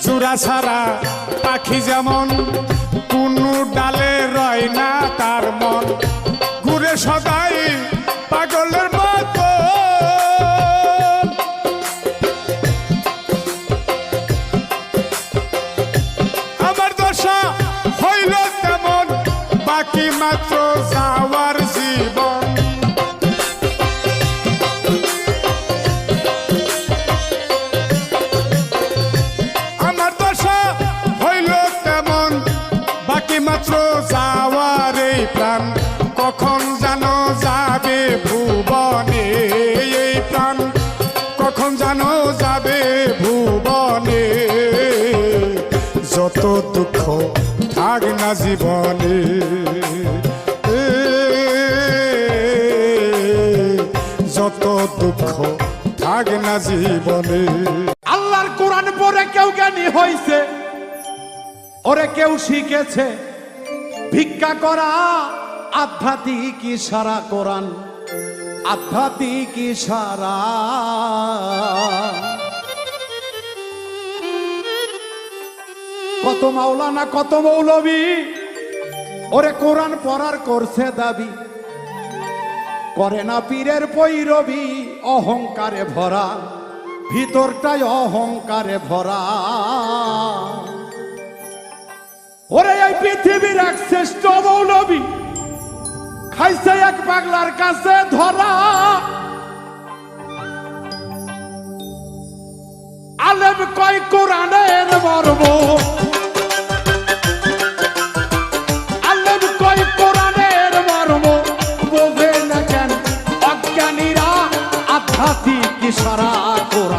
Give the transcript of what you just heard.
জোড়া ছাড়া পাখি যেমন কোনো ডালে রয় না তার মন, ঘুরে সদাই পাগলের মতো। আমার দশা হইল তেমন, বাকি মাত্র যাওয়ার জীবন। আমার দশা হইল তেমন, বাকি মাত্র যাওয়ার এই প্রাণ। কখন জানো যাবে ভুবনে এই প্রাণ, কখন জানো যাবে ভুবনে। যত দুঃখ থাক না জীবনে, যত দুঃখ থাক না জীবনে। আল্লাহর কোরআন পড়ে কেউ জ্ঞানী হইছে, ওরে কেউ শিখেছে ভিক্ষা করা। আধ্যাত্মিক ইশারা কোরআন, আধ্যাত্মিক ইশারা। কত মাওলানা কত মৌলবী ওরে কোরআন পড়ার করছে দাবি, করে না পীরের পৈরবী। অহংকারে ভরা, ভিতরটাই অহংকারে ভরা। ওরে এই পৃথিবীর এক শ্রেষ্ঠ মৌলবী খাইছে এক পাগলার কাছে ধরা। আলেম কয় কোরআনের মর্ম, আলেম কয় কোরআনের মর্ম। বোঝে না কেন অজ্ঞানীরা আধ্যাত্মিক ইশারা কোরআন।